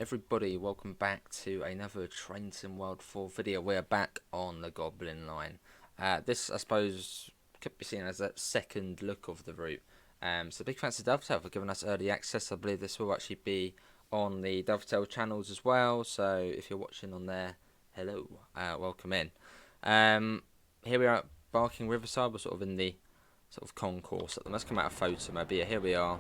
everybody, welcome back to another Train Sim World 4 video. We're back on the Goblin line. This, I suppose, could be seen as a second look of the route. So big thanks to Dovetail for giving us early access. I believe this will actually be on the Dovetail channels as well. So if you're watching on there, hello, welcome in. Here we are at Barking Riverside. We're sort of in the concourse at them. Let's come out of photo maybe. Yeah, here we are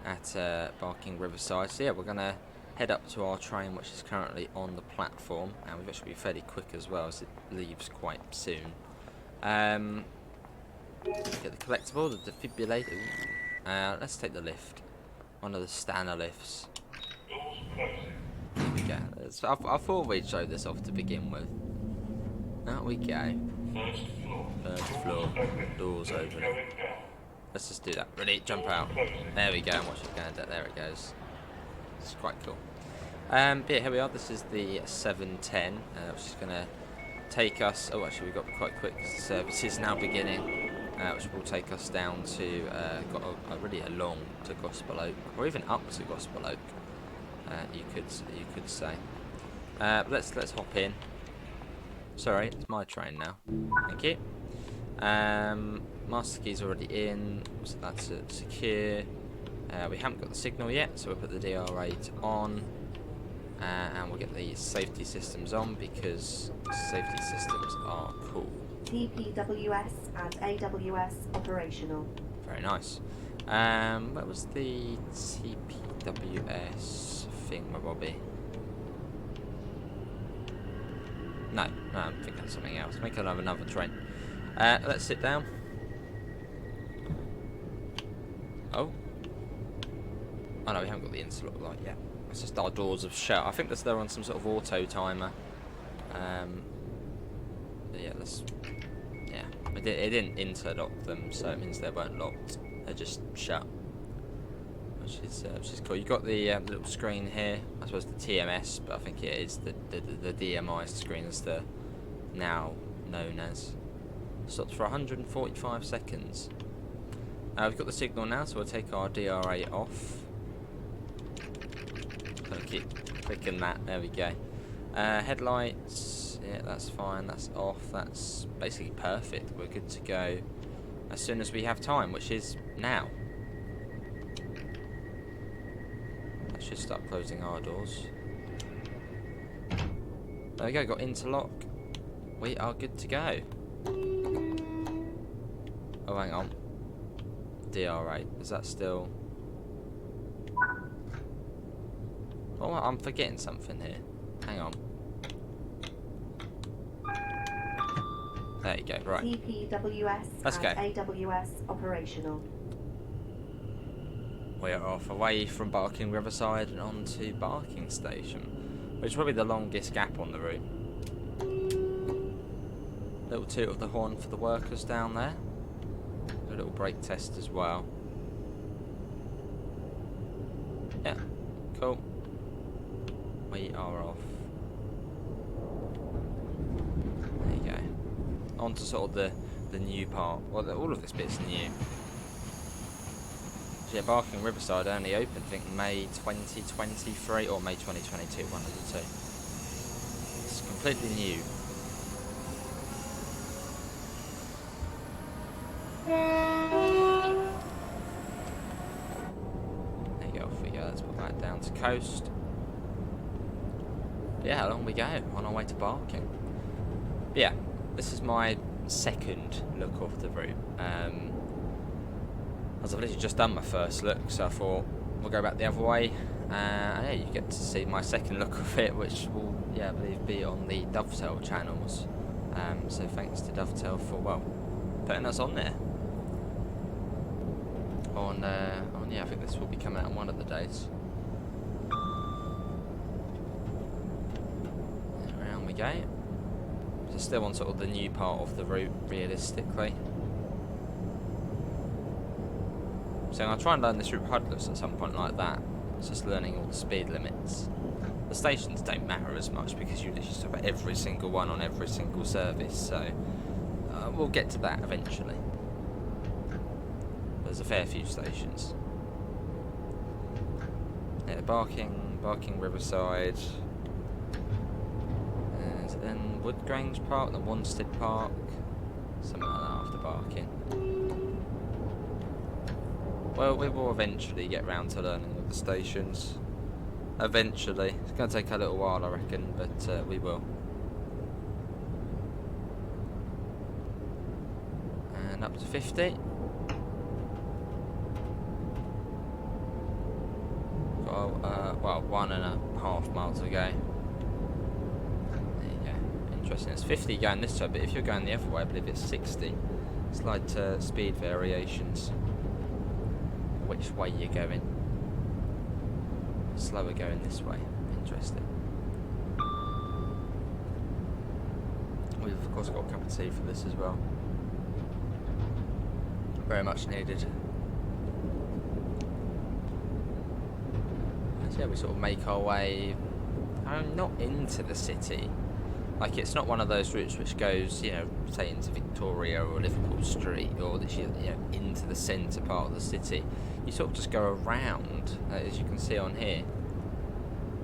at Barking Riverside. So yeah, we're gonna head up to our train, which is currently on the platform, and we've actually be fairly quick as well, as it leaves quite soon. Get the collectible, the defibrillator. Let's take the lift, one of the Stanner lifts. There we go. I thought we'd show this off to begin with. Out we go. First floor, doors opening. Let's just do that. Ready? Jump out. There we go. And watch it go. There it goes. It's quite cool. But yeah, here we are. This is the 710, which is going to take us. Oh, actually, we got quite quick because the service is now beginning, which will take us down to got really along to Gospel Oak, or even up to Gospel Oak. You could say. But let's hop in. Sorry, it's my train now. Thank you. Master key's already in, so that's secure. We haven't got the signal yet, so we'll put the DR8 on, and we'll get the safety systems on because safety systems are cool. TPWS and AWS operational. Very nice. What was the TPWS thing, my Bobby? No, I'm thinking of something else. Make another train. Let's sit down. Oh no, we haven't got the interlock light yet. It's just our doors have shut. I think they're on some sort of auto timer. Yeah, it didn't interlock them, so it means they weren't locked. They're just shut, which is cool. You got the little screen here. I suppose the TMS, but I think it is the DMI screen, as they're now known as. Stopped for 145 seconds. We've got the signal now, so we'll take our DR8 off. Gonna keep clicking that. There we go. Headlights, yeah, that's fine. That's off. That's basically perfect. We're good to go as soon as we have time, which is now. That should start closing our doors. There we go. Got interlock. We are good to go. Oh, hang on. DR8, is that still... Oh, I'm forgetting something here. Hang on. There you go, right. TPWS Let's and go. AWS operational. We are off away from Barking Riverside and on to Barking Station, which is probably the longest gap on the route. Little toot of the horn for the workers down there. A little brake test as well. Yeah, cool. We are off. There you go. On to sort of the new part. Well, all of this bit's new. So yeah, Barking Riverside only opened, I think, May 2023 or May 2022, one of the two. It's completely new. There you go, off we go. Let's put that down to coast. Yeah, along we go, on our way to Barking. But yeah, this is my second look of the route. As I've literally just done my first look, so I thought we'll go back the other way. And yeah, you get to see my second look of it, which will, yeah, I believe, be on the Dovetail channels. So thanks to Dovetail for, well, putting us on there. Yeah, I think this will be coming out on one of the days. Around we go. So still on sort of the new part of the route, realistically. So I'll try and learn this route hardless at some point like that. It's just learning all the speed limits. The stations don't matter as much because you literally stop at every single one on every single service, so we'll get to that eventually. There's a fair few stations. Yeah, Barking Barking Riverside. And then Woodgrange Park, the Wanstead Park. Something like that after Barking. Well, we will eventually get round to learning all the stations. Eventually. It's going to take a little while, I reckon, but we will. And up to 50. Got, well, 1.5 miles to go. There you go. Interesting. It's 50 going this way, but if you're going the other way, I believe it's 60. Slight speed variations. Which way you're going. Slower going this way. Interesting. We've of course got a cup of tea for this as well. Very much needed. So yeah, we sort of make our way not into the city. Like, it's not one of those routes which goes, you know, say into Victoria or Liverpool Street, or that you know, into the centre part of the city. You sort of just go around, as you can see on here.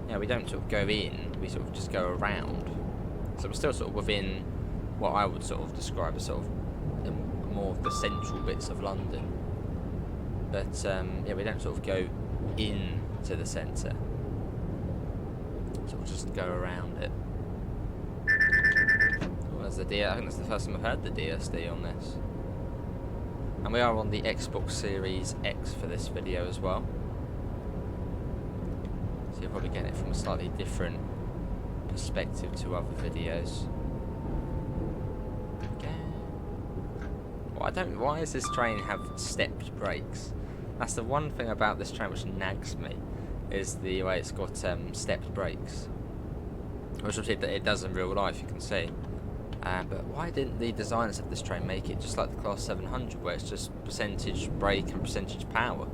Yeah, we don't sort of go in, we sort of just go around. So we're still sort of within what I would sort of describe as sort of more of the central bits of London. But yeah, we don't sort of go in to the centre. Sort of just go around it. Oh, there's the deer. I think that's the first time I've heard the DSD on this. And we are on the Xbox Series X for this video as well. So you're probably getting it from a slightly different perspective to other videos. Okay. Well, why does this train have stepped brakes? That's the one thing about this train which nags me, is the way it's got stepped brakes. Which obviously it does in real life, you can see. But why didn't the designers of this train make it just like the Class 700, where it's just percentage brake and percentage power?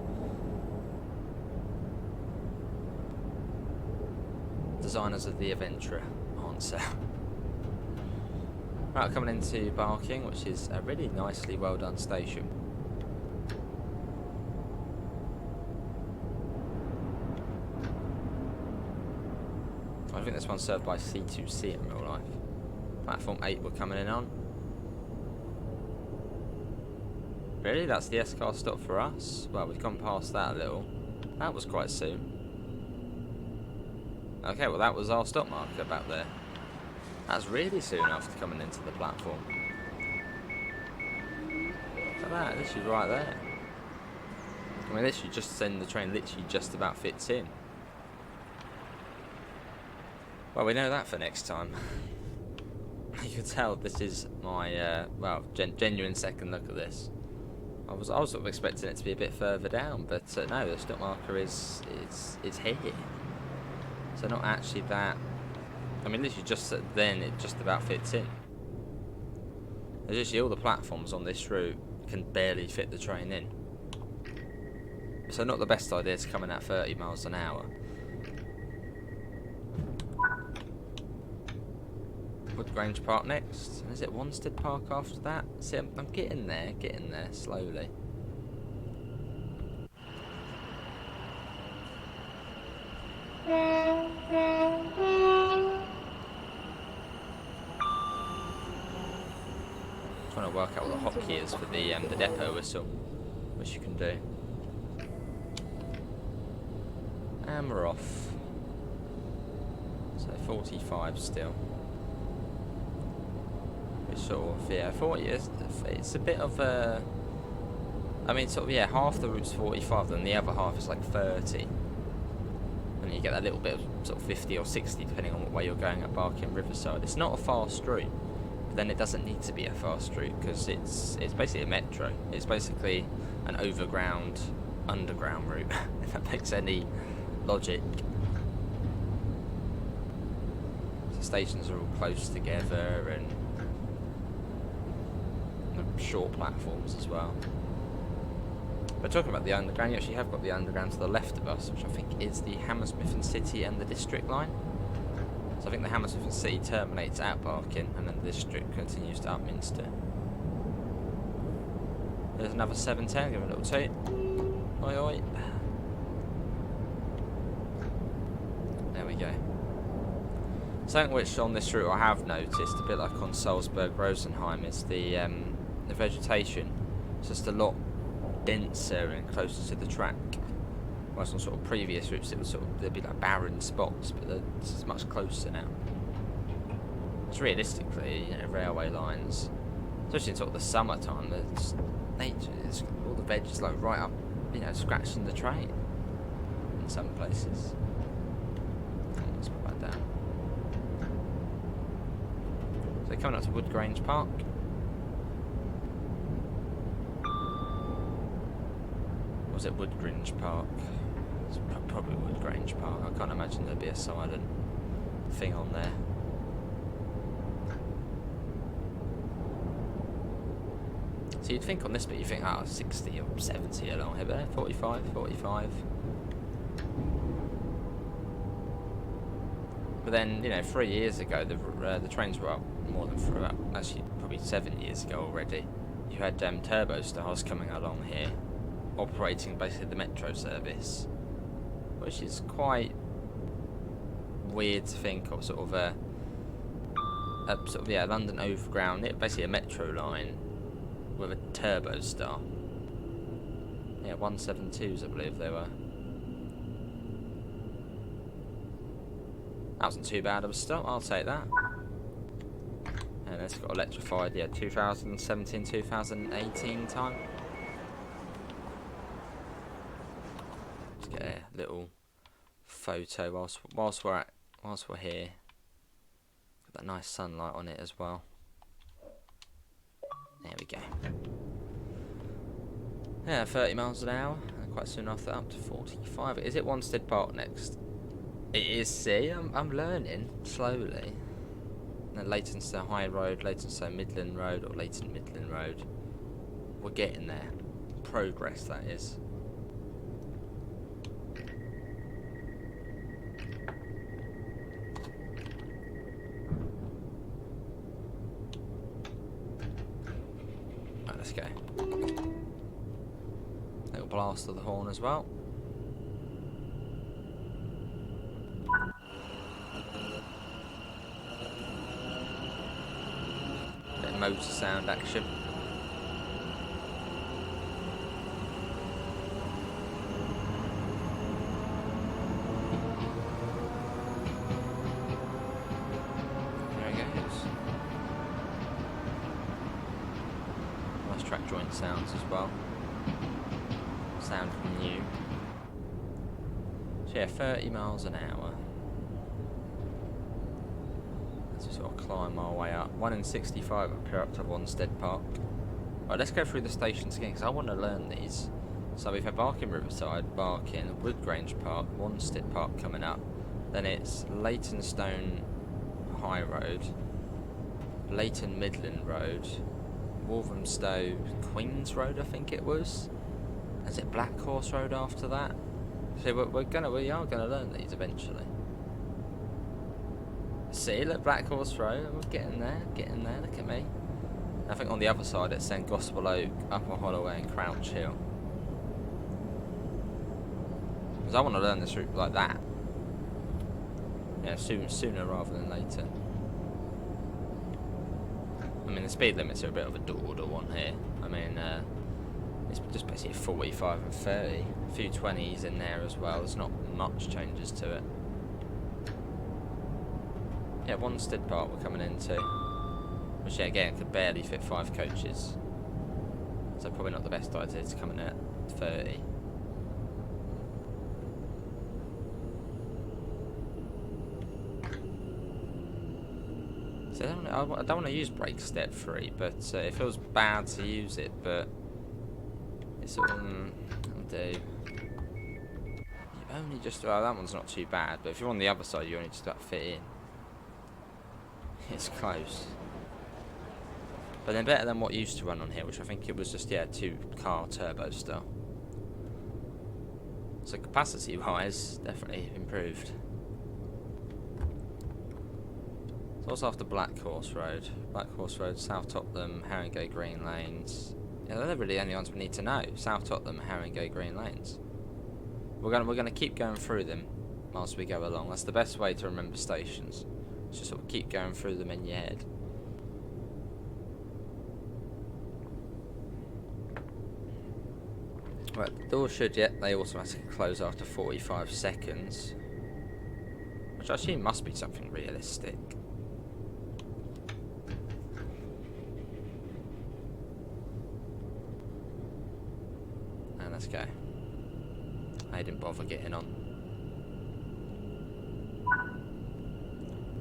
Designers of the Aventra answer. Right, coming into Barking, which is a really nicely well done station. I think this one's served by C2C in real life. Platform 8 we're coming in on. Really? That's the S-car stop for us? Well, we've gone past that a little. That was quite soon. Okay, well that was our stop marker back there. That's really soon after coming into the platform. Look at that, literally right there. I mean, literally just the train literally just about fits in. Well, we know that for next time. You can tell this is my, well, genuine second look at this. I was sort of expecting it to be a bit further down, but no, the stop marker is here. So not actually that. I mean, literally just then it just about fits in. There's literally all the platforms on this route can barely fit the train in. So not the best idea to come in at 30 miles an hour. Woodgrange Park next. And is it Wanstead Park after that? See, I'm getting there slowly. Trying to work out what the hotkey is for the depot whistle, which you can do. And we're off. So 45 still. Which sort of, yeah, 40 is, it's a bit of a, I mean, sort of, yeah, half the route's 45, then the other half is like 30. And you get that little bit of sort of 50 or 60 depending on what way you're going at Barking Riverside. It's not a fast route, but then it doesn't need to be a fast route because it's basically a metro. It's basically an overground, underground route, if that makes any logic. The stations are all close together and short platforms as well. But talking about the underground, you actually have got the underground to the left of us, which I think is the Hammersmith and City and the District line. So I think the Hammersmith and City terminates at Barking, and then the District continues to Upminster. There's another 710, give it a little toot. Oi oi. go. Something which on this route I have noticed, a bit like on Salzburg-Rosenheim, is the vegetation. It's just a lot denser and closer to the track. Whereas on sort of previous routes, it was there'd be like barren spots, but it's much closer now. It's realistically, railway lines, especially in sort of the summertime, there's nature, all the veg is like right up, scratching the train in some places. Let's put that down. So coming up to Woodgrange Park. Or was it Woodgrange Park? It's probably Woodgrange Park. I can't imagine there'd be a silent thing on there. So you'd think on this bit, you think, 60 or 70 along here, but 45. But then, 3 years ago, the trains were up more than actually probably 7 years ago already. You had turbo stars coming along here, operating basically the metro service, which is quite weird to think of, London Overground, basically a metro line with a turbo star. Yeah, 172s I believe they were. That wasn't too bad of a start, I'll take that. And it's got electrified, 2017, 2018 time. Let's get a little photo whilst we're here. Got that nice sunlight on it as well. There we go. Yeah, 30 miles an hour, and quite soon after that up to 45. Is it Wanstead Park next? It is. See, I'm learning slowly. And Leytonstone High Road, Leytonstone Midland Road, or Leyton Midland Road. We're getting there. Progress, that is. Right, let's go. Little blast of the horn as well. Bit of motor sound action. There he goes. Nice track joint sounds as well. Sound new. So 30 miles an hour. Let's sort of climb our way up. 1 in 65 up here up to Wanstead Park. Right, let's go through the stations again because I want to learn these. So we've had Barking Riverside, Barking, Woodgrange Park, Wanstead Park coming up. Then it's Leytonstone High Road, Leyton Midland Road, Walthamstow Queens Road, I think it was. Is it Black Horse Road after that? So we are gonna learn these eventually. See, look, Black Horse Road, we're getting there, look at me. I think on the other side it's then Gospel Oak, Upper Holloway and Crouch Hill. Because I want to learn this route like that. Yeah, sooner rather than later. I mean, the speed limits are a bit of a dual-order one here. I mean, it's just basically 45 and 30. A few 20s in there as well. There's not much changes to it. Yeah, Wanstead Park we're coming into. Which, yeah, again, could barely fit 5 coaches. So probably not the best idea to come in at 30. So I don't want to use brake step 3, but it feels bad to use it, but it's sort of, I'll do. You only just, well, that one's not too bad, but if you're on the other side, you only just got to fit in. It's close. But then better than what used to run on here, which I think it was just, 2-car turbo style. So capacity-wise, definitely improved. So what's after Black Horse Road? Black Horse Road, South Tottenham, Haringey Green Lanes. Yeah, they're really the only ones we need to know. South Tottenham, Haringey Green Lanes. We're gonna keep going through them whilst we go along. That's the best way to remember stations. Just sort of keep going through them in your head. Right, the door should, they automatically close after 45 seconds. Which I assume must be something realistic. And let's go. I didn't bother getting on.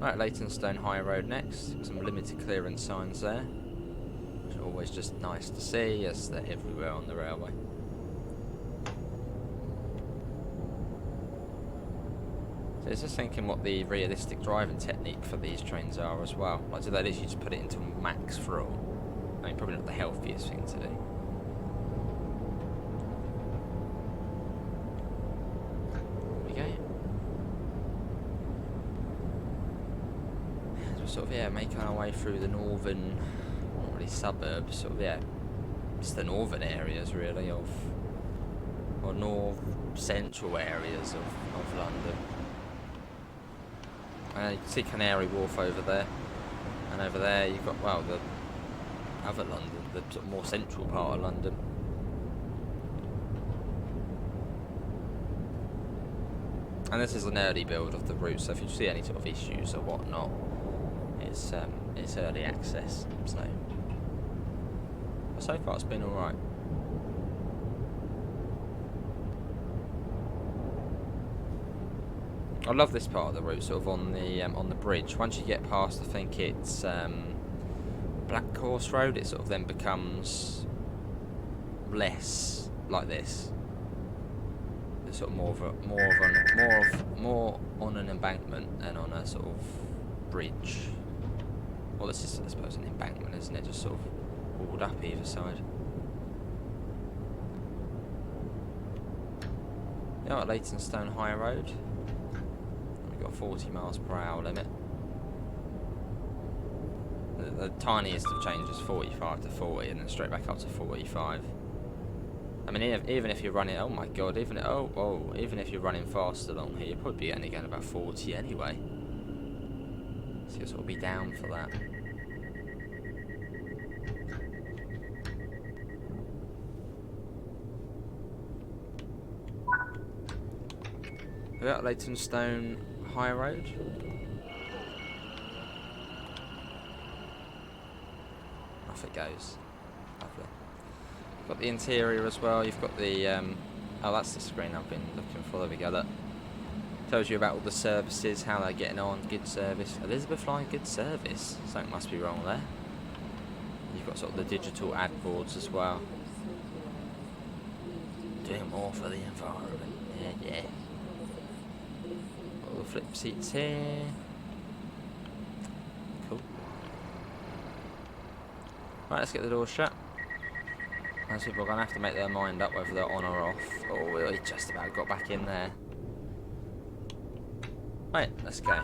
Right, Leytonstone High Road next. Some limited clearance signs there. Which are always just nice to see, as they're everywhere on the railway. So I was just thinking what the realistic driving technique for these trains are as well. Like, do they literally just put it into max throttle? I mean, probably not the healthiest thing to do. Sort of making our way through the northern, not really suburbs, sort of just the northern areas really or north central areas of London. You can see Canary Wharf over there, and over there you've got the other London, the sort of more central part of London. And this is an early build of the route, so if you see any sort of issues or whatnot, it's early access, so far it's been alright. I love this part of the route, sort of on the bridge. Once you get past, I think it's Black Horse Road, it sort of then becomes less like this. It's sort of more on an embankment and on a sort of bridge. Well, this is, I suppose, an embankment, isn't it? Just sort of walled up either side. Yeah, at Leytonstone High Road. We've got a 40 miles per hour limit. The tiniest of changes, 45 to 40, and then straight back up to 45. I mean, even if you're running, oh my god, even if you're running fast along here, you're probably only going about 40 anyway. So you'll sort of be down for that. We're at Leytonstone High Road. Off it goes. Lovely. Got the interior as well. You've got the oh, that's the screen I've been looking for. There we go. Look. Tells you about all the services, how they're getting on. Good service. Elizabeth Line, good service. Something must be wrong there. You've got sort of the digital ad boards as well. Doing more for the environment. Yeah. All the flip seats here. Cool. Right, let's get the door shut. Most people are going to have to make their mind up whether they're on or off. Oh, we just about got back in there. Right, let's go. I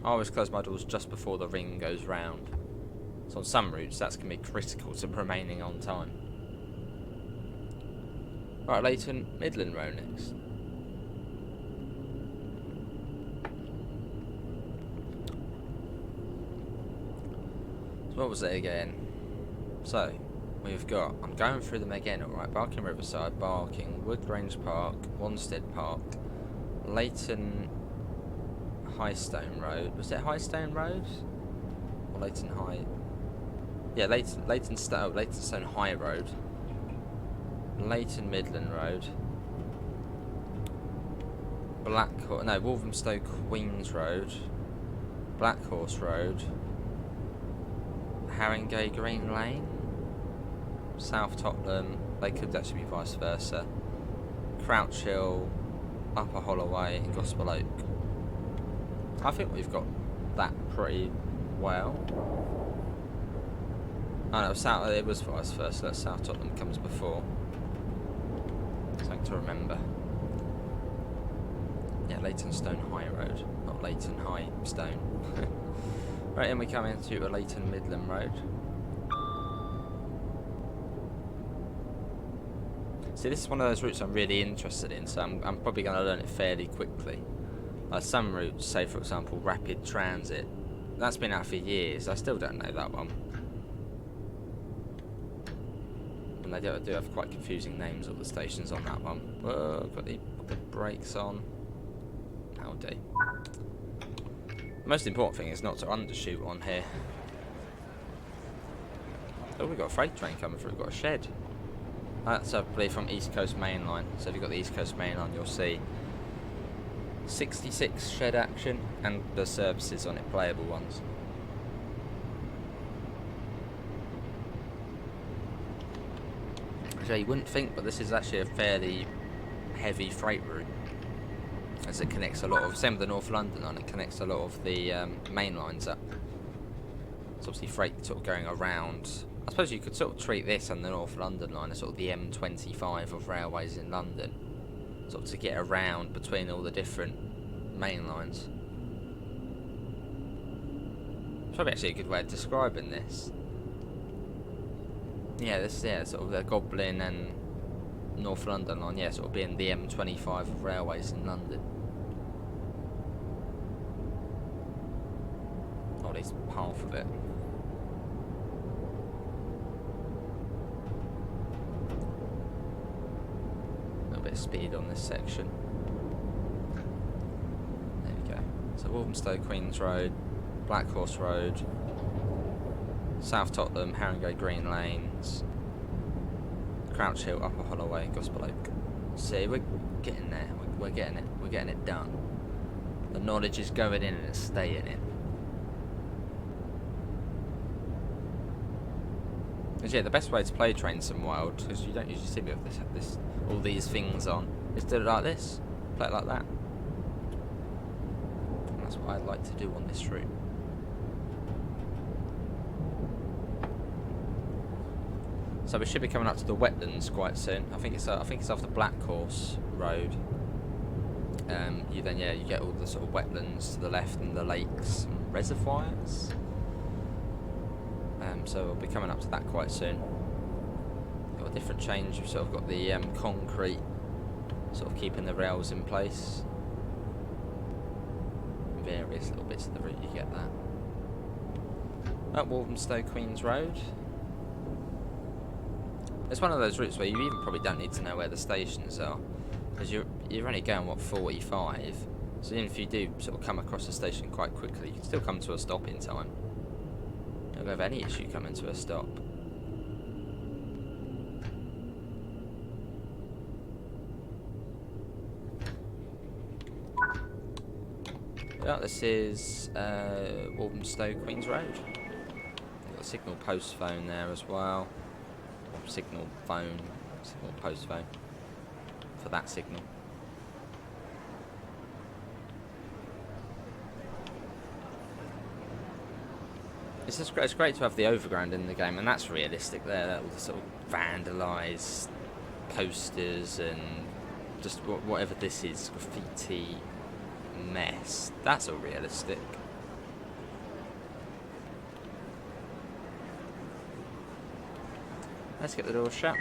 always close my doors just before the ring goes round. So on some routes, that's going to be critical to remaining on time. Right, Leighton Midland Road next. So what was it again? So, we've got, I'm going through them again, alright, Barking Riverside, Barking, Woodgrange Park, Wanstead Park, Leighton Highstone Road. Was it Highstone Road? Or Leighton High? Yeah, Leytonstone High Road. Leighton Midland Road. Walthamstow Queens Road. Black Horse Road. Haringey Green Lane. South Tottenham. They could actually be vice versa. Crouch Hill, Upper Holloway, and Gospel Oak. I think we've got that pretty well. Oh no, it was vice versa. South Tottenham comes before. Something to remember. Yeah, Leytonstone High Road, not Leighton High Stone. Right, and we come into a Leighton Midland Road. See, this is one of those routes I'm really interested in, so I'm probably going to learn it fairly quickly. Some routes, say for example Rapid Transit, that's been out for years. I still don't know that one. And they do have quite confusing names of the stations on that one. Whoa, got the brakes on. Howdy. The most important thing is not to undershoot on here. Oh, we've got a freight train coming through. We've got a shed. That's, I believe, from East Coast Main Line. So if you've got the East Coast Main Line, you'll see 66 shed action and the services on it, playable ones. So you wouldn't think, but this is actually a fairly heavy freight route, as it connects a lot of, same with the North London line, it connects a lot of the main lines up. It's obviously freight sort of going around. I suppose you could sort of treat this and the North London line as sort of the M25 of railways in London, sort of to get around between all the different main lines. It's probably actually a good way of describing this. Yeah, this is sort of the Goblin and North London line, yeah, sort of being the M25 of railways in London. Or at least half of it. A little bit of speed on this section. There we go. So Walthamstow, Queens Road, Black Horse Road, South Tottenham, Haringey Green Lanes, Crouch Hill, Upper Holloway, Gospel Oak. See, we're getting there. We're getting it. We're getting it done. The knowledge is going in and it's staying in. Because yeah, the best way to play Train Sim Wild, because you don't usually see me with this all these things on, is do it like this. Play it like that. And that's what I'd like to do on this route. So we should be coming up to the wetlands quite soon. I think it's after Black Horse Road. You get all the sort of wetlands to the left and the lakes and reservoirs. So we'll be coming up to that quite soon. Got a different change. We've sort of got the concrete, sort of keeping the rails in place. Various little bits of the route you get that. At Walthamstow, Queens Road. It's one of those routes where you even probably don't need to know where the stations are, because you're only going, what, 45, so even if you do sort of come across a station quite quickly, you can still come to a stop in time. You don't have any issue coming to a stop. Yeah, this is Walthamstow, Queens Road. Got a signal post phone there as well. Signal post phone for that signal. It's great to have the Overground in the game, and that's realistic there. All the sort of vandalised posters and just whatever this is, graffiti mess. That's all realistic. Let's get the door shut.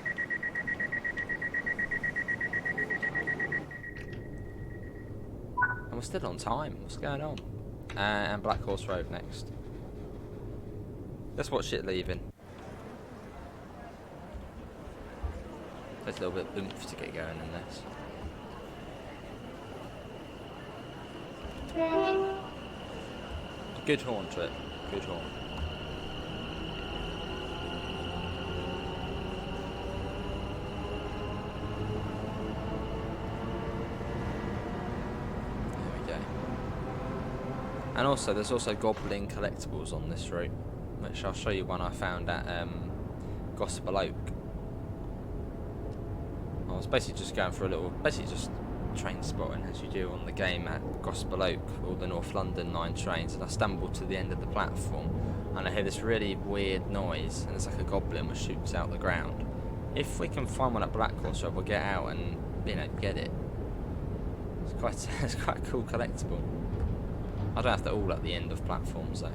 And we're still on time. What's going on? And Black Horse Road next. Let's watch it leaving. There's a little bit of oomph to get going in this. Good horn to it. Good horn. And also, there's also Goblin collectibles on this route, which I'll show you one I found at Gospel Oak. I was basically just going for a little, just train spotting as you do on the game at Gospel Oak, all the North London line trains, and I stumbled to the end of the platform and I hear this really weird noise, and it's like a goblin which shoots out the ground. If we can find one at Black Horse Road, we'll get out and, get it. It's quite a cool collectible. I don't have to all at the end of platforms though.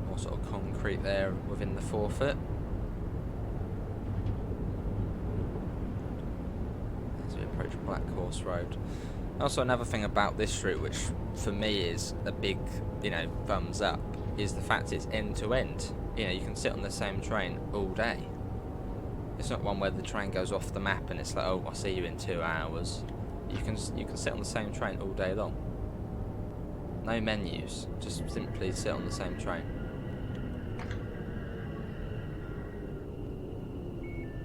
More sort of concrete there within the 4 foot. Black Horse Road. Also, another thing about this route, which for me is a big, thumbs up, is the fact it's end to end. You can sit on the same train all day. It's not one where the train goes off the map and it's like, oh, I'll see you in 2 hours. You can sit on the same train all day long. No menus, just simply sit on the same train.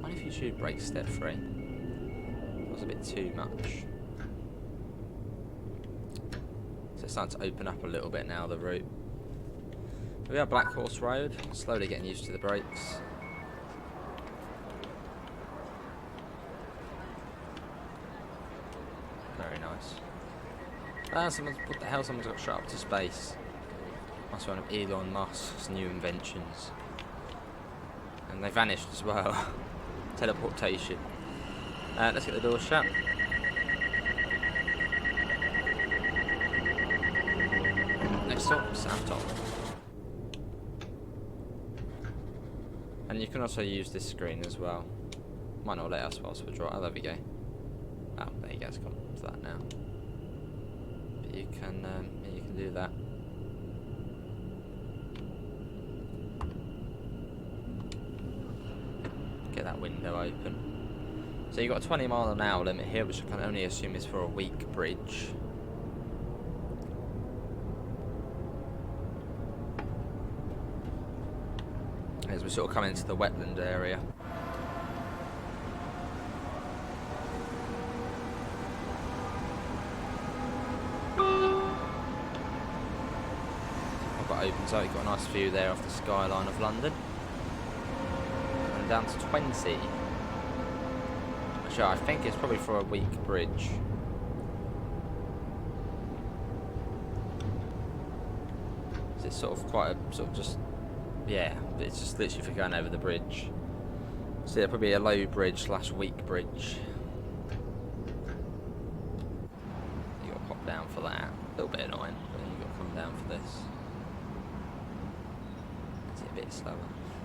What if you should brake step free? It was a bit too much. So it's starting to open up a little bit now, the route. Here we are, Black Horse Road. Slowly getting used to the brakes. Very nice. What the hell, someone's got shot up to space. That's one of Elon Musk's new inventions. And they vanished as well. Teleportation. Let's get the door shut. Next stop, Southtop. And you can also use this screen as well. Might not let us whilst we draw. Oh, there we go. Oh, there you go. It's come to that now. But you can do that. Get that window open. So you've got a 20-mile-an-hour limit here, which I can only assume is for a weak bridge. As we sort of come into the wetland area. Opens out, you've got a nice view there off the skyline of London. And down to 20. Which I think is probably for a weak bridge. It's sort of quite a sort of just, yeah, it's just literally for going over the bridge. So yeah, probably a low bridge / weak bridge. You got to pop down for that. A little bit annoying, but then you got to come down for this. A bit slower.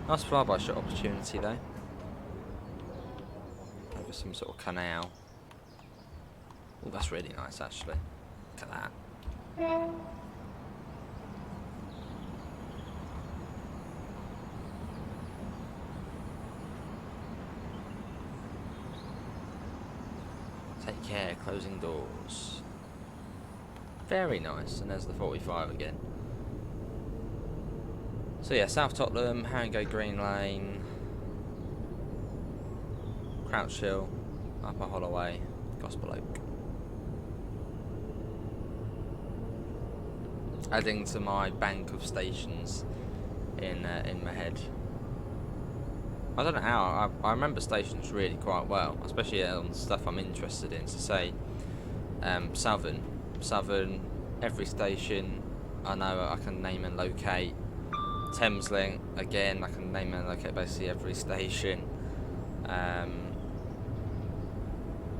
Nice flyby shot opportunity though. Over some sort of canal. Oh, that's really nice actually. Look at that. Take care, closing doors. Very nice, and there's the 45 again. So yeah, South Tottenham, Haringey Green Lane, Crouch Hill, Upper Holloway, Gospel Oak. Adding to my bank of stations in my head. I don't know how, I remember stations really quite well, especially on stuff I'm interested in. So say Southern, every station I know I can name and locate. Thameslink, again, I can name and locate basically every station. Yeah,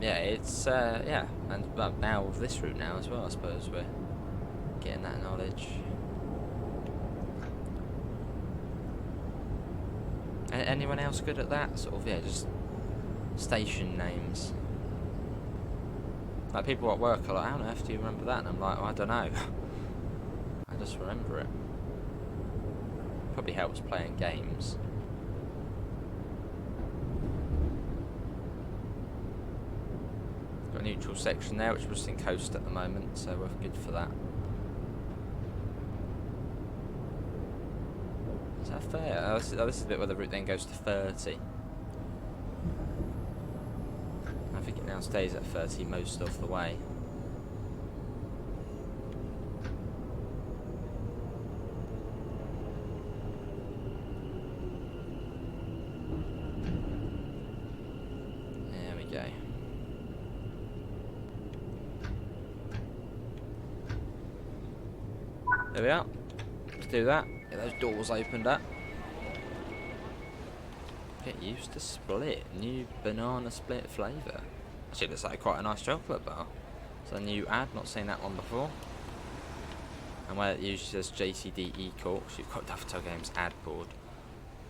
it's, yeah, and but now with this route now as well, I suppose we're getting that knowledge. Anyone else good at that? Sort of, yeah, just station names. Like people at work are like, how on earth do you remember that? And I'm like, well, I don't know. I just remember it. Probably helps playing games. Got a neutral section there, which we're just in coast at the moment, so we're good for that. Is that fair? Oh, this is the bit where the route then goes to 30. I think it now stays at 30 most of the way. There we are. Let's do that. Get those doors opened up. Get used to split. New banana split flavour. Actually, looks like quite a nice chocolate bar. It's a new ad. Not seen that one before. And where it usually says JCDE Corks, you've got Dovetail Games ad board.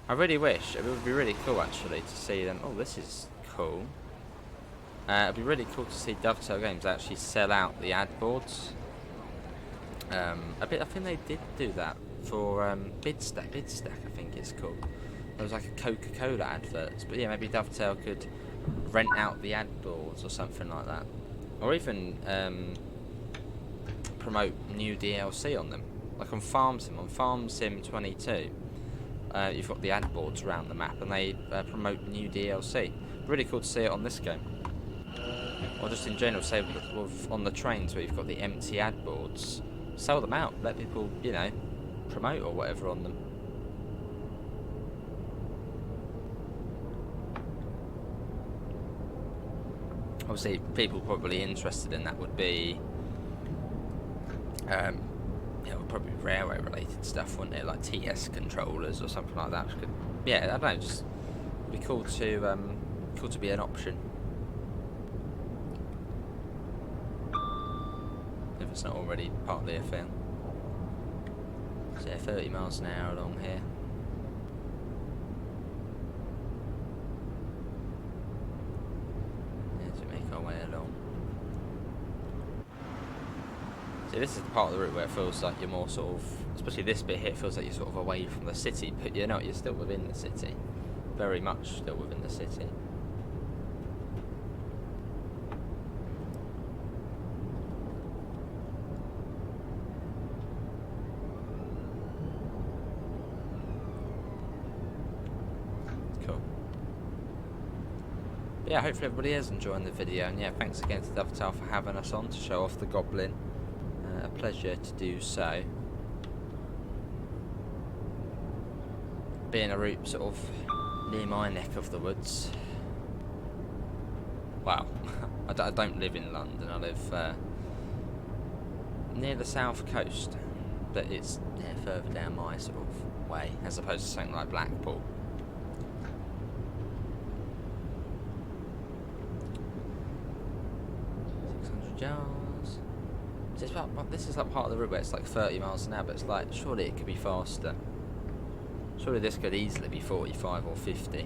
I really wish. It would be really cool actually to see them. Oh, this is cool. It'd be really cool to see Dovetail Games actually sell out the ad boards. I think they did do that for Bidstack, I think it's called. There was like a Coca-Cola advert, but yeah, maybe Dovetail could rent out the ad boards or something like that, or even promote new DLC on them, like on Farm Sim 22. You've got the ad boards around the map, and they promote new DLC. Really cool to see it on this game, or just in general. Say on the trains where you've got the empty ad boards, sell them out, let people, you know, promote or whatever on them. Obviously, people probably interested in that would be, yeah, it would probably be railway related stuff, wouldn't it? Like TS controllers or something like that. Which could, yeah, I don't know, just be cool to be an option. If it's not already partly a thing. So yeah, 30 miles an hour along here. As we make our way along. See, this is the part of the route where it feels like you're more sort of, especially this bit here, it feels like you're sort of away from the city, but you're not, you're still within the city. Very much still within the city. Cool. But yeah, hopefully everybody is enjoying the video, and yeah, thanks again to Dovetail for having us on to show off the Goblin. A pleasure to do so. Being a route sort of near my neck of the woods. Well, I don't live in London, I live near the south coast, but it's further down my sort of way, as opposed to something like Blackpool. Yards. This is like part of the route where it's like 30 miles an hour, but it's like, surely it could be faster. Surely this could easily be 45 or 50.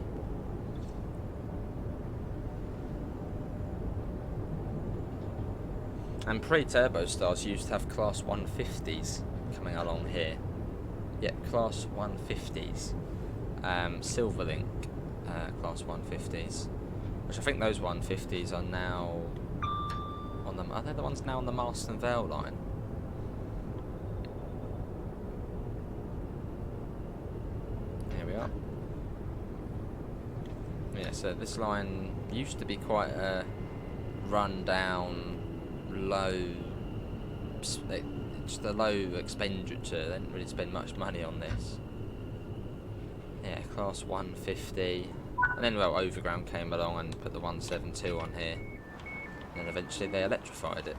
And pre-turbo stars used to have class 150s coming along here. Yeah, class 150s. Silverlink class 150s. Which I think those 150s are now... Are they the ones now on the Marston Vale line? Here we are. Yeah, so this line used to be quite a run-down, low... just a low expenditure. They didn't really spend much money on this. Yeah, class 150. And then, well, Overground came along and put the 172 on here. And eventually they electrified it.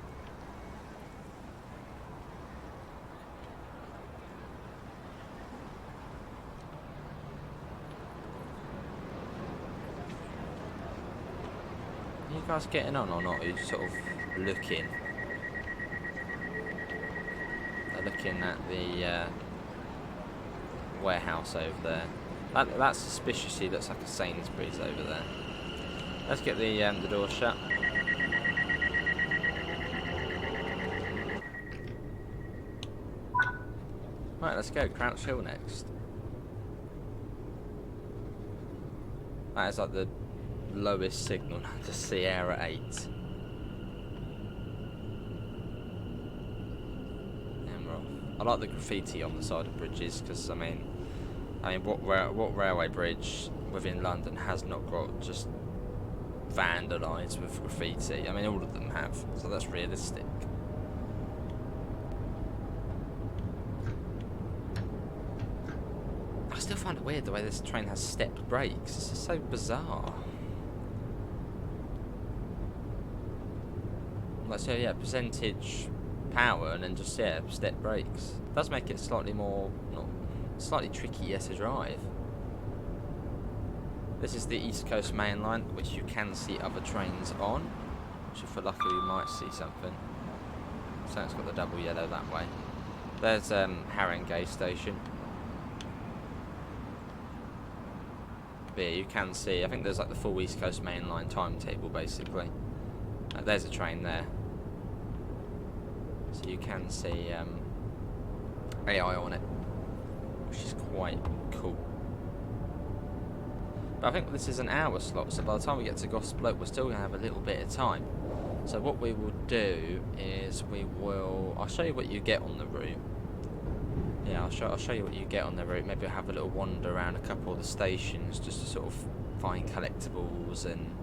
Are you guys getting on or not? Are you sort of looking? They're looking at the warehouse over there. That suspiciously looks like a Sainsbury's over there. Let's get the door shut. Right, let's go. Crouch Hill next. That is like the lowest signal to Sierra 8. And we're off. I like the graffiti on the side of bridges because I mean, what railway bridge within London has not got just vandalised with graffiti? I mean, all of them have, so that's realistic. I still find it weird the way this train has stepped brakes. This is so bizarre. Like, so yeah, percentage power and then just, yeah, step brakes. It does make it slightly more, slightly trickier to drive. This is the East Coast Main Line, which you can see other trains on. Which if we're lucky we might see something. So it's got the double yellow that way. There's Haringey Station. But yeah, you can see, I think there's like the full East Coast Main Line timetable basically. There's a train there. So you can see AI on it, which is quite cool. But I think this is an hour slot, so by the time we get to Gospel Oak, we're still going to have a little bit of time. So what we will do is I'll show you what you get on the route. Yeah, I'll show you what you get on the route. Maybe I'll have a little wander around a couple of the stations just to sort of find collectibles and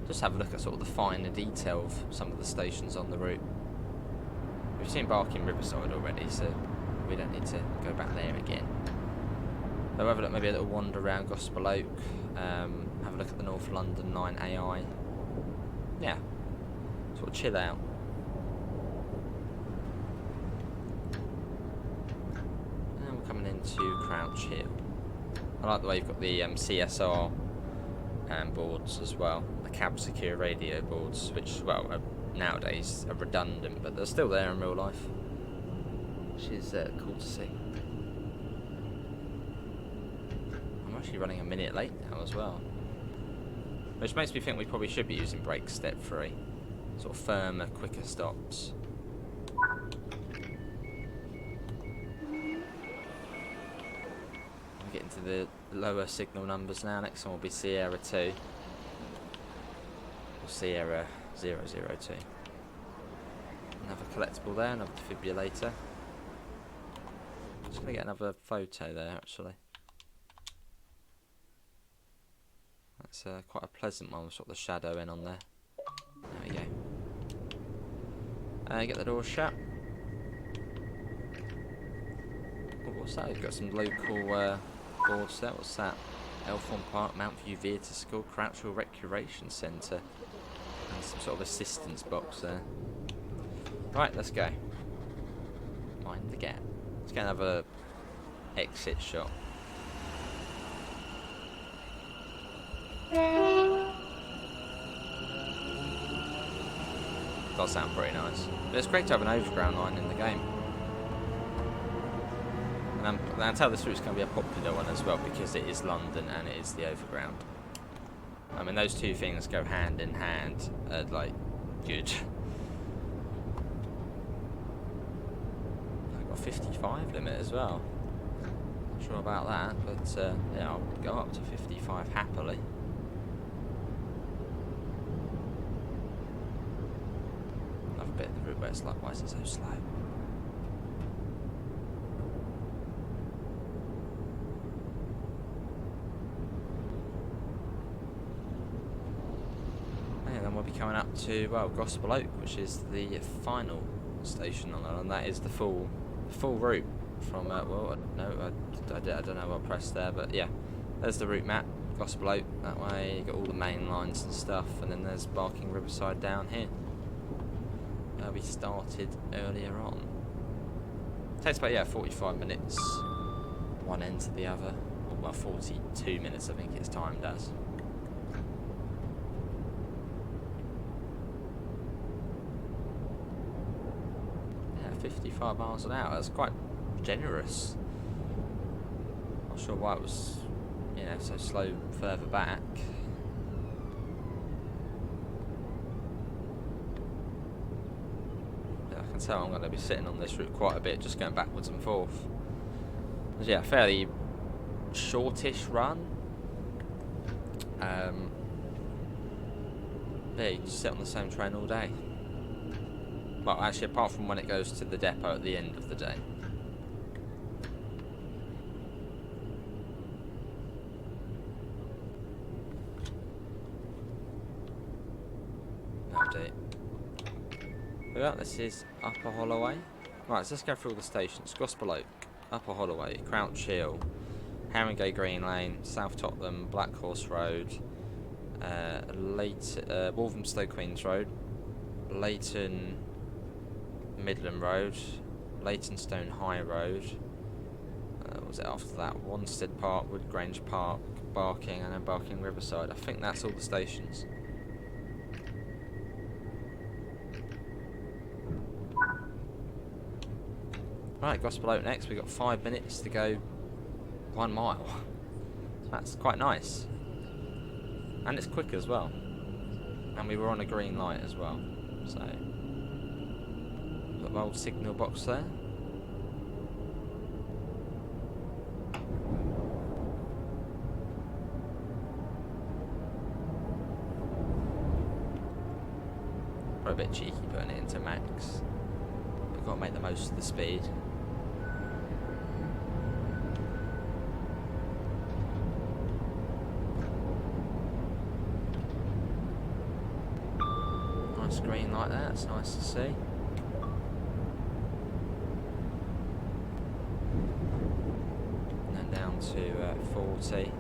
just have a look at sort of the finer detail of some of the stations on the route. We've seen Barking Riverside already, so we don't need to go back there again. So have a look, maybe a little wander around Gospel Oak, have a look at the North London line AI. Yeah, sort of chill out. And we're coming into Crouch Hill. I like the way you've got the CSR boards as well, the cab secure radio boards, which, well, nowadays are redundant, but they're still there in real life, which is cool to see. I'm actually running a minute late now as well, which makes me think we probably should be using brake step 3, sort of firmer, quicker stops. I'm getting to the lower signal numbers now. Next one will be Sierra 2 or Sierra 002. Another collectible there, another defibrillator. Just gonna get another photo there actually. That's quite a pleasant one with sort of the shadow in on there. There we go. Get the door shut. Oh, what's that? We've got some local boards there. What's that? Elthorn Park, Mount View Theatre School, Crouch Hill Recreation Centre. And some sort of assistance box there. Right, let's go. Mind the gap. Let's get another exit shot. Does sound pretty nice. But it's great to have an overground line in the game. And I can tell this route's going to be a popular one as well because it is London and it is the overground. I mean, those two things go hand in hand, like, good. I've got a 55 limit as well. Not sure about that, but yeah, I'll go up to 55 happily. Another bit of the route where it's like, why is it so slow? Then we'll be coming up to, well, Gospel Oak, which is the final station on that, and that is the full route from, well, no, I don't know what I pressed there, but yeah, there's the route map, Gospel Oak, that way, you got all the main lines and stuff, and then there's Barking Riverside down here, where we started earlier on. Takes about, yeah, 45 minutes, one end to the other, or, well, 42 minutes I think it's timed as. 55 miles an hour, that's quite generous. Not sure why it was, you know, so slow further back. Yeah, I can tell I'm going to be sitting on this route quite a bit, just going backwards and forth. But yeah, fairly shortish run. Yeah, you just sit on the same train all day. Well, actually, apart from when it goes to the depot at the end of the day. Update. Well, this is Upper Holloway. Right, so let's go through all the stations. Gospel Oak, Upper Holloway, Crouch Hill, Haringey Green Lane, South Tottenham, Black Horse Road, Walthamstow Queens Road, Leighton Midland Road, Leytonstone High Road, what was it after that? Wanstead Park, Woodgrange Park, Barking, and then Barking Riverside. I think that's all the stations. Right, Gospel Oak next. We've got 5 minutes to go 1 mile. That's quite nice. And it's quick as well. And we were on a green light as well. So, got my old signal box there. Probably a bit cheeky putting it into max. We've got to make the most of the speed. Nice green like that, it's nice to see. And then down to 40.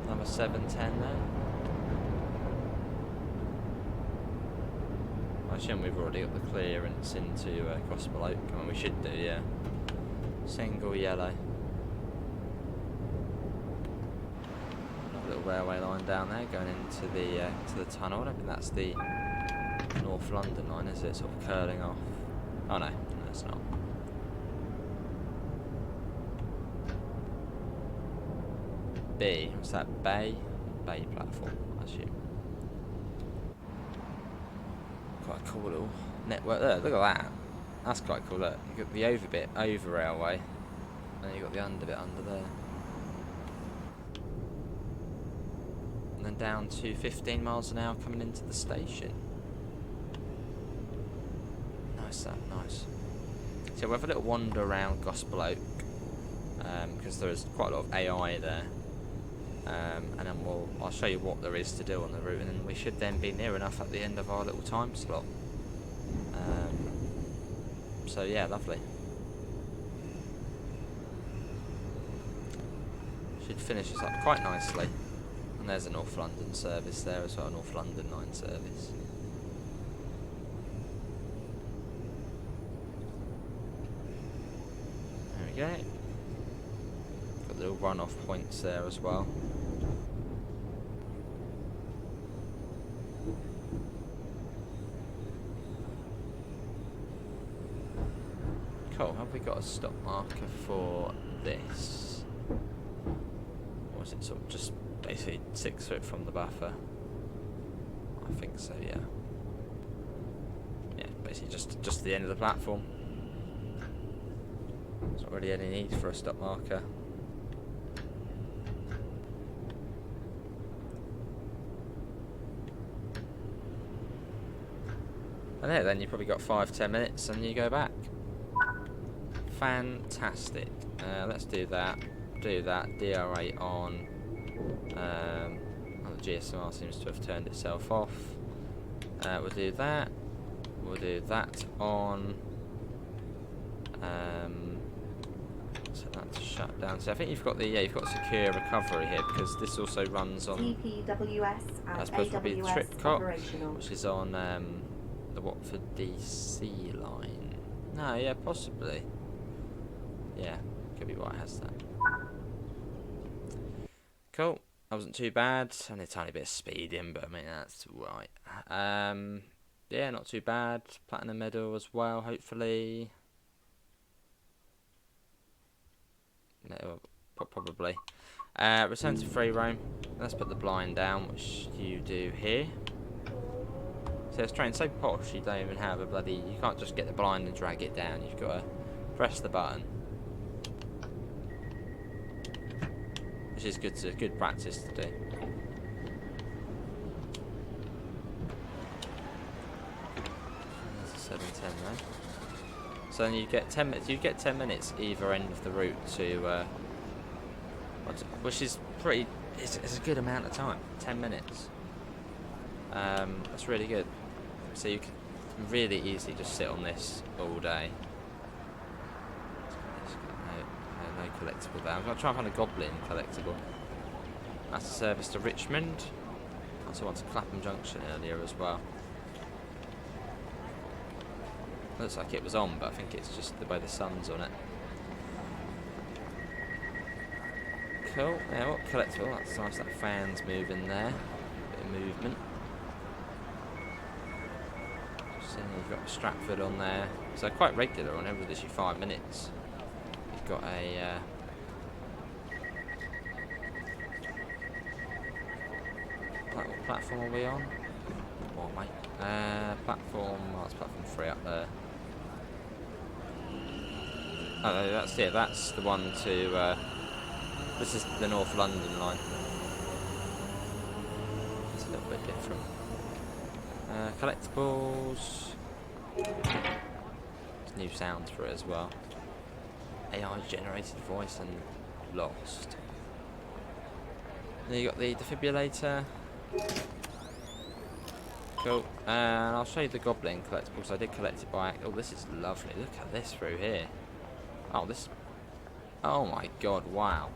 Number 710 there. I assume we've already got the clearance into Gospel Oak. I mean, we should do, yeah. Single yellow. Another little railway line down there going into the tunnel. I don't think that's the North London line, is it? Sort of curling off. Oh no, it's not. B, what's that? Bay platform, I assume. Quite a cool little network there. Look at that. That's quite cool. Look, you got the over bit over railway, and then you got the under bit under there, and then down to 15 miles an hour coming into the station. Nice, that nice. So we'll have a little wander around Gospel Oak because there is quite a lot of AI there. And then I'll show you what there is to do on the route, and then we should then be near enough at the end of our little time slot. So yeah, lovely. Should finish us up quite nicely. And there's a North London service there as well, North London line service. There we go. Got little run-off points there as well. Cool, have we got a stop marker for this? Or is it sort of just basically 6 foot from the buffer? I think so, yeah. Yeah, basically just the end of the platform. There's not really any need for a stop marker. And there, then you've probably got 5-10 minutes and you go back. Fantastic. Let's do that. DRA on. The GSMR seems to have turned itself off. We'll do that. We'll do that on. Set that to shut down. So I think you've got you've got secure recovery here because this also runs on. TPWS and I suppose probably the AWS Tripcock, operational. which is on the Watford DC line. No, yeah, possibly. Yeah, could be why it has that. Cool. That wasn't too bad. Only a tiny bit of speeding, but I mean that's right. Yeah, not too bad. Platinum medal as well, hopefully. No, probably. Return to free roam. Let's put the blind down, which you do here. So this train's so posh, you don't even have a bloody. You can't just get the blind and drag it down. You've got to press the button. Which is good practice to do. There's a 710 there. So then you get 10 minutes. You get 10 minutes either end of the route to, which is pretty. It's a good amount of time. 10 minutes. That's really good. So you can really easily just sit on this all day. No collectible there. I'm going to try and find a Goblin collectible. That's a service to Richmond. I also went to Clapham Junction earlier as well. Looks like it was on, but I think it's just the way the sun's on it. Cool. Yeah, what collectible? That's nice. That fan's moving there. Bit of movement. So you've got Stratford on there. So quite regular on every literally 5 minutes. You've got a what platform are we on? Come on, mate. Platform. Oh, it's platform 3 up there. Oh, that's it. That's the one to. This is the North London line. It's a little bit different. Collectibles. There's new sounds for it as well. AI generated voice and lost. Then you got the defibrillator. Cool. And I'll show you the Goblin collectibles. I did collect it by. Oh, this is lovely. Look at this through here. Oh, this. Oh my God! Wow.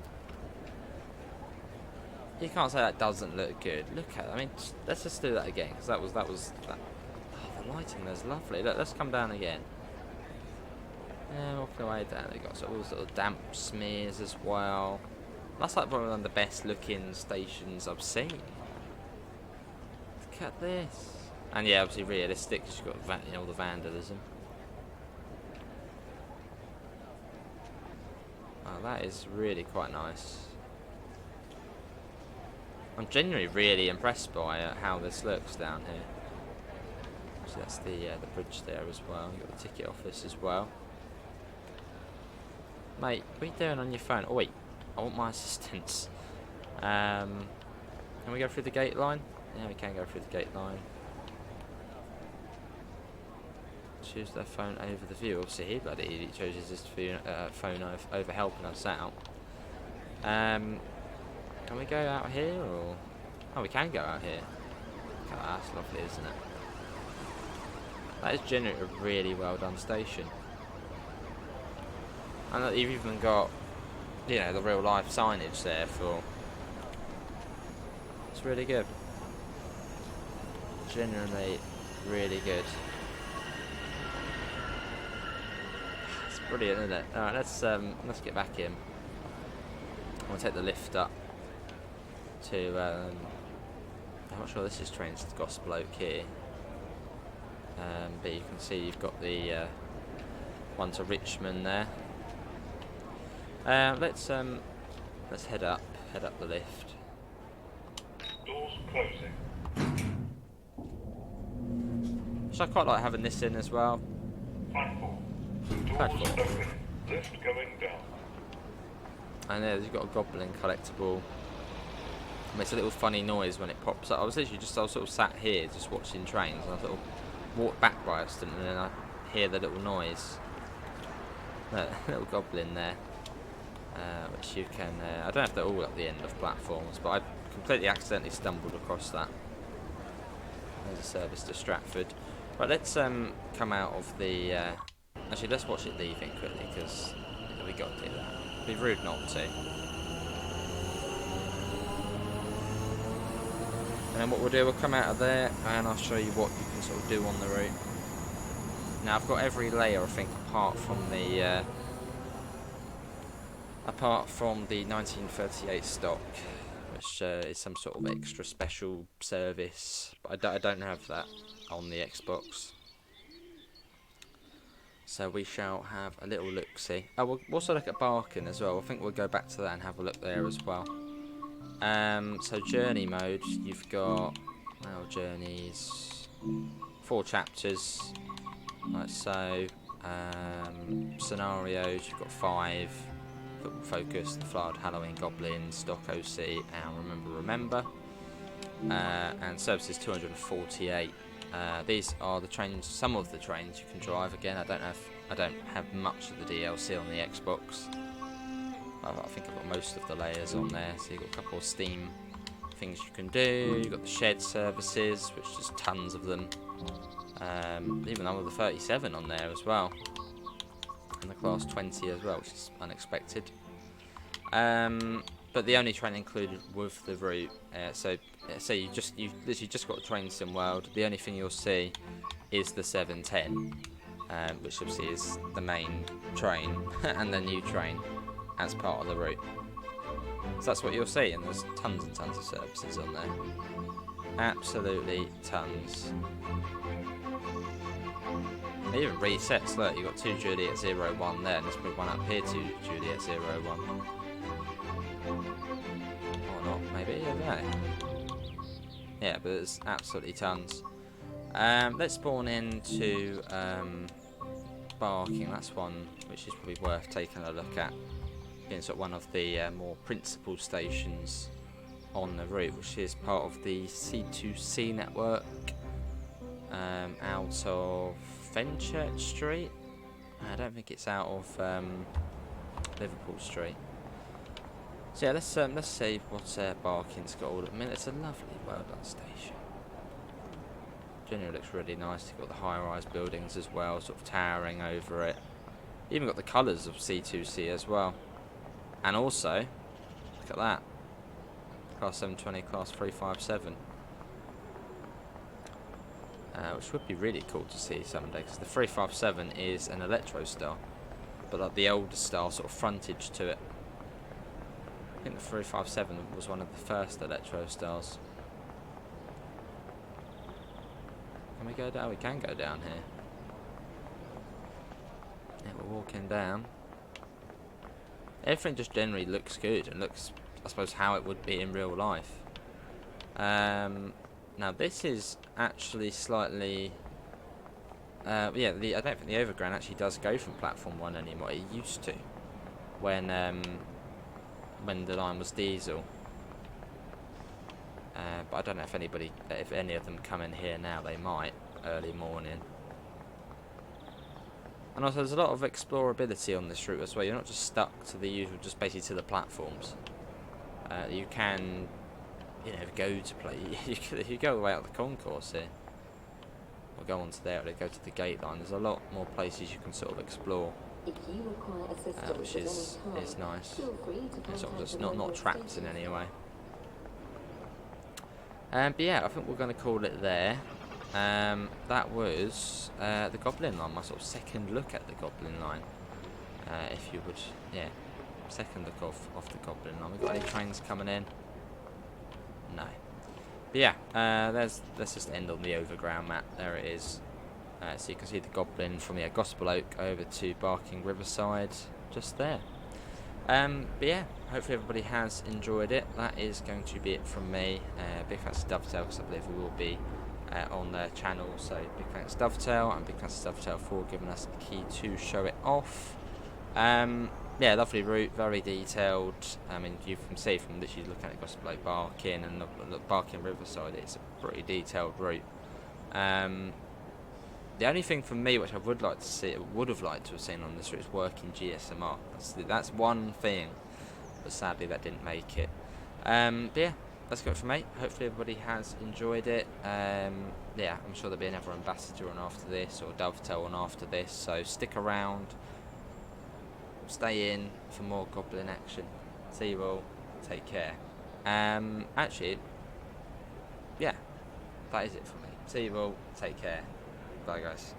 You can't say that doesn't look good. Look at it. I mean, let's just do that again, because that was that. Oh, the lighting there's lovely. Look, let's come down again. Yeah, walking the way down. They got sort of all those little damp smears as well. That's like probably one of the best looking stations I've seen. Look at this. And yeah, obviously realistic, because you've got all the vandalism. Oh, that is really quite nice. I'm genuinely really impressed by how this looks down here. So that's the bridge there as well. You've got the ticket office as well. Mate, what are you doing on your phone? Oh wait, I want my assistance. Can we go through the gate line? Yeah, we can go through the gate line. Choose their phone over the view. Obviously he bloody idiot chooses his phone over helping us out. Can we go out here or? Oh, we can go out here. Oh, that's lovely, isn't it? That is generally a really well done station. And you've even got, you know, the real life signage there for. It's really good. Genuinely, really good. It's brilliant, isn't it? All right, let's get back in. We'll take the lift up to. I'm not sure this is trains to Gospel Oak here, but you can see you've got the one to Richmond there. Let's head up the lift. Doors closing. So I quite like having this in as well. Platform. Doors Platform. open. Lift going down. And there you've got a Goblin collectible. It makes a little funny noise when it pops up. I was sort of sat here just watching trains, and I sort of walked back by accident, and then I hear the little noise. Little Goblin there, which you can. I don't know if they're all at the end of platforms, but I completely accidentally stumbled across that. There's a service to Stratford. Right, let's come out of the. Actually, let's watch it leaving quickly, because we got to do that. It'd be rude not to. And then what we'll do, we'll come out of there and I'll show you what you can sort of do on the route. Now I've got every layer, I think, apart from the 1938 stock, which is some sort of extra special service, but I don't have that on the Xbox. So we shall have a little look-see. Oh, we'll also look at Barking as well. I think we'll go back to that and have a look there as well. So journey mode, you've got journeys, 4 chapters, like so. Scenarios, you've got 5: Football Focus, The Flood, Halloween, Goblin, Stock OC, and Remember. And services 248. These are the trains, some of the trains you can drive. Again, I don't have much of the DLC on the Xbox. I think I've got most of the layers on there. So you've got a couple of Steam things you can do. You've got the shed services, which is tons of them. Even number 37 on there as well, and the class 20 as well, which is unexpected. But the only train included with the route. So you've literally just got Train Sim World. The only thing you'll see is the 710, which obviously is the main train and the new train as part of the route. So that's what you'll see, and there's tons and tons of services on there. Absolutely tons. It even resets. Look, you've got 2 Juliet 01 there, and let's put one up here, 2 Juliet 01. Or not, maybe, I don't know. Yeah, but there's absolutely tons. Let's spawn into Barking. That's one which is probably worth taking a look at. Being sort of one of the more principal stations on the route, which is part of the C2C network, out of Fenchurch Street. I don't think it's out of Liverpool Street. So yeah, let's see what Barking's got all at the minute. It's a lovely, well done station. Generally looks really nice. You've got the high-rise buildings as well, sort of towering over it. Even got the colours of C2C as well. And also, look at that. Class 720, Class 357. Which would be really cool to see someday, because the 357 is an electro style, but like the older style sort of frontage to it. I think the 357 was one of the first electro styles. Can we go down? We can go down here. Yeah, we're walking down. Everything just generally looks good and looks, I suppose, how it would be in real life. Now this is actually slightly, yeah. I don't think the Overground actually does go from platform 1 anymore. It used to, when the line was diesel. But I don't know if any of them come in here now. They might early morning. And also, there's a lot of explorability on this route as well. You're not just stuck to the usual, just basically to the platforms. You can, you know, go to play. You go away out the concourse here, or go onto there, or go to the gate line. There's a lot more places you can sort of explore, which is nice. It's sort of just not trapped in any way. But yeah, I think we're going to call it there. That was the Goblin line, my sort of second look at the Goblin line. If you would, yeah, second look off the Goblin line. We got any trains coming in? No. But yeah, let's just end on the Overground map. There it is. So you can see the Goblin from Gospel Oak over to Barking Riverside, just there. But yeah, hopefully everybody has enjoyed it. That is going to be it from me. Big thanks to Dovetail, because I believe we will be on their channel. So big thanks to Dovetail, and big thanks to Dovetail for giving us the key to show it off. Yeah, lovely route, very detailed. I mean, you can see from literally looking at Gospel Oak, Barking, and look, Barking Riverside, it's a pretty detailed route. The only thing for me which I would like to see, would have liked to have seen on this route, is working GSMR. That's one thing, but sadly that didn't make it. But yeah, that's good for me. Hopefully everybody has enjoyed it. Yeah, I'm sure there'll be another ambassador on after this, or Dovetail on after this, so stick around, stay in for more Goblin action. See you all, take care. Actually, yeah, that is it for me. See you all, take care. Bye guys.